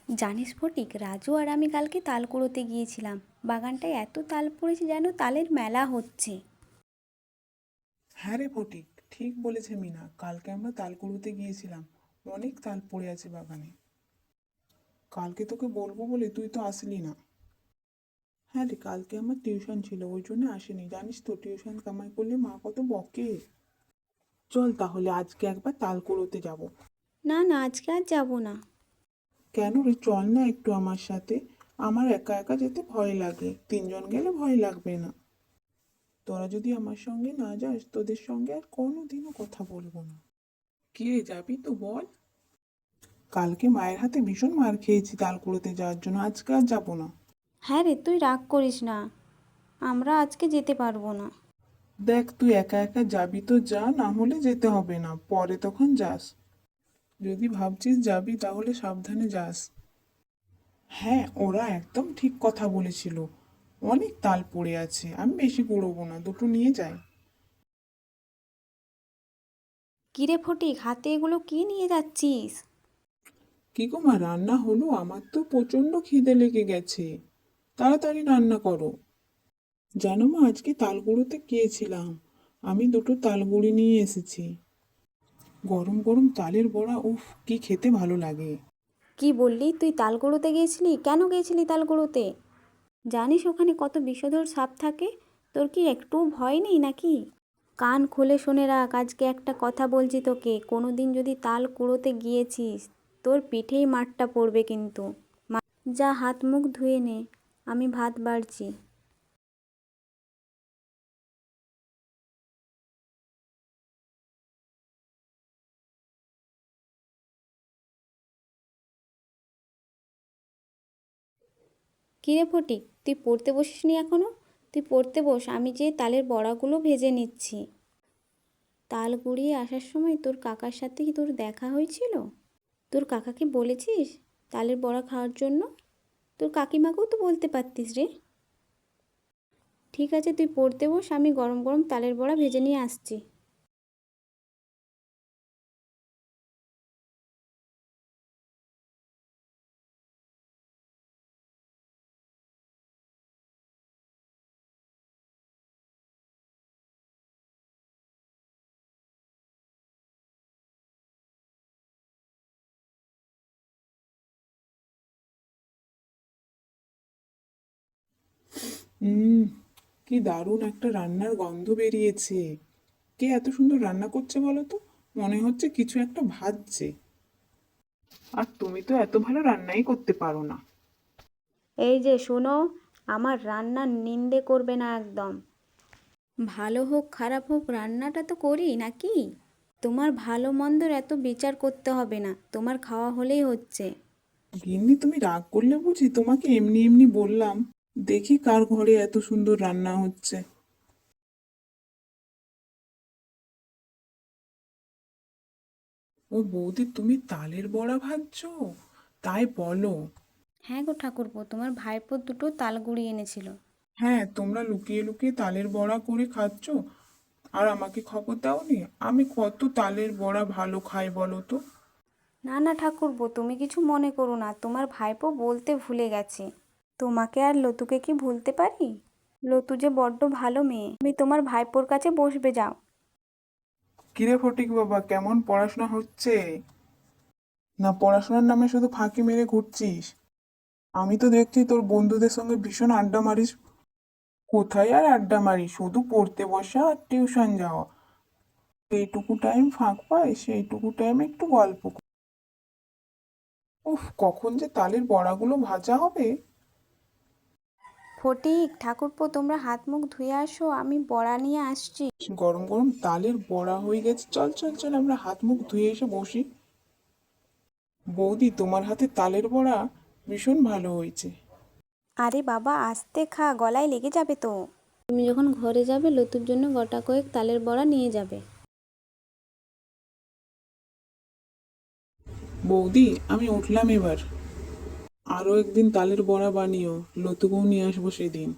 জানিস ফটিক, রাজু আর আমি কালকে তাল কুড়োতে গিয়েছিলাম। বাগানটায় এত তাল পড়েছে যেন তালের মেলা হচ্ছে। হ্যাঁ রে ফটিক, ঠিক বলেছে মিনা। কালকে আমরা তাল কুড়োতে গিয়েছিলাম। অনেক তাল পড়ে আছে বাগানে। কালকে তোকে বলবো বলে তুই তো আসলি না। হ্যাঁ রে, কালকে আমার টিউশন ছিল, ওই জন্য আসিনি। জানিস তো, টিউশন কামাই করলে মা কত বকে। চল তাহলে আজকে একবার তাল কুড়োতে যাব। না না, আজকে আর যাবো না। কেন রে, চল না একটু আমার সাথে। আমার একা একা যেতে ভয় লাগে, তিনজন গেলে ভয় লাগবে না। তোরা যদি আমার সঙ্গে না যাস, তোদের সঙ্গে আর কোনোদিনও কথা বলবো না। কি রে, যাবি তো বল। কালকে মায়ের হাতে ভীষণ মার খেয়েছি তাল কুড়োতে যাওয়ার জন্য, আজকে আর যাবো না। হ্যাঁ রে, তুই রাগ করিস না, আমরা আজকে যেতে পারবো না। দেখ, তুই একা একা যাবি তো যা, না হলে যেতে হবে না, পরে তখন যাস। যদি ভাবছিস যাবি তাহলে সাবধানে যাস। হ্যাঁ, ওরা একদম ঠিক কথা বলেছিল। অনেক তাল পড়ে আছে, আমি বেশি কুড়োবো না, দুটো নিয়ে যাই। কিরে ফটিক, হাতে এগুলো কি নিয়ে যাচ্ছিস? কি গো মা, রান্না হলো? আমার তো প্রচন্ড খিদে লেগে গেছে, তাড়াতাড়ি রান্না করো। জানো মা, আজকে তালগুড়োতে গিয়েছিলাম, আমি দুটো তালগুড়ি নিয়ে এসেছি। গরম গরম তালের বড়া, উফ কি খেতে ভালো লাগে। কি বললি, তুই তাল কুড়োতে গিয়েছিলি? কেন গিয়েছিলি তাল কুড়োতে? জানিস ওখানে কত বিষধর সাপ থাকে? তোর কি একটু ভয় নেই নাকি? কান খুলে শুনে রাখ, আজকে একটা কথা বলছি তোকে, কোনো দিন যদি তাল কুড়োতে গিয়েছিস, তোর পিঠেই মারটা পড়বে কিন্তু। যা, হাত মুখ ধুয়ে নে, আমি ভাত বাড়ছি। কিরে ফটিক, তুই পড়তে বসিসনি এখনো? তুই পড়তে বস, আমি যে তালের বড়াগুলো ভেজে নিচ্ছি। তাল কুড়িয়ে আসার সময় তোর কাকার সাথে কি তোর দেখা হয়েছিল? তোর কাকাকে বলেছিস তালের বড়া খাওয়ার জন্য? তোর কাকিমাকেও তো বলতে পারতিস রে। ঠিক আছে, তুই পড়তে বস, আমি গরম গরম তালের বড়া ভেজে নিয়ে আসছি। হুম, কি দারুণ একটা রান্নার গন্ধ বেরিয়েছে। কে এত সুন্দর রান্না করছে বলো তো? মনে হচ্ছে কিছু একটা ভাজছে। আর তুমি তো এত ভালো রান্নাই করতে পারো না। এই যে শোনো, আমার রান্নার নিন্দে করবে না একদম। ভালো হোক খারাপ হোক, রান্নাটা তো করি নাকি? তোমার ভালো মন্দর এত বিচার করতে হবে না, তোমার খাওয়া হলেই হচ্ছে। গিন্নি, তুমি রাগ করলে বুঝি? তোমাকে এমনি এমনি বললাম। দেখি কার ঘরে এত সুন্দর রান্না হচ্ছে। ও বৌদি, তুমি তালের বড়া ভাজছো? তাই বলো। হ্যাঁ গো ঠাকুরপো, তোমার ভাইপো দুটো তালগুড়ি এনেছিল। হ্যাঁ, তোমরা লুকিয়ে লুকিয়ে তালের বড়া করে খাচ্ছো, আর আমাকে খবর দাওনি? আমি কত তালের বড়া ভালো খাই বলো তো। না না ঠাকুরপো, তুমি কিছু মনে করো না, তোমার ভাইপো বলতে ভুলে গেছে। তোমাকে আর লতুকে কি ভুলতে পারি? লতু যে বড্ড ভালো মেয়ে। তুমি তোমার ভাইপোর কাছে বসবে, যাও। কিরে ফটিক বাবা, কেমন পড়াশোনা হচ্ছে? না পড়াশোনার নামে শুধু ফাঁকি মেরে ঘুরছিস? আমি তো দেখছি তোর বন্ধুদের সঙ্গে ভীষণ আড্ডা মারিস। কোথায় আর আড্ডা মারিস, শুধু পড়তে বসা আর টিউশন যাওয়া। এইটুকু টাইম ফাঁক পাই, সেইটুকু টাইম একটু গল্প কর। উফ, কখন যে তালের বড়াগুলো ভাজা হবে। ফটিক, ঠাকুরপো তোমরা হাত মুখ ধুয়ে আসো, আমি বড়া নিয়ে আসছি। গরম গরম তালের বড়া হয়ে গেছে, চল চল চল আমরা হাত মুখ ধুয়ে এসে বসি। বৌদি, তোমার হাতে তালের বড়া ভীষণ ভালো হয়েছে। আরে বাবা, আস্তে খা, গলায় লেগে যাবে তো। তুমি যখন ঘরে যাবে, লতুর জন্য গোটা কয়েক তালের বড়া নিয়ে যাবে। বৌদি, আমি উঠলাম এবার। আরো একদিন তালের বড়া বানিও, লতুকেও নিয়ে আসবো সেদিন।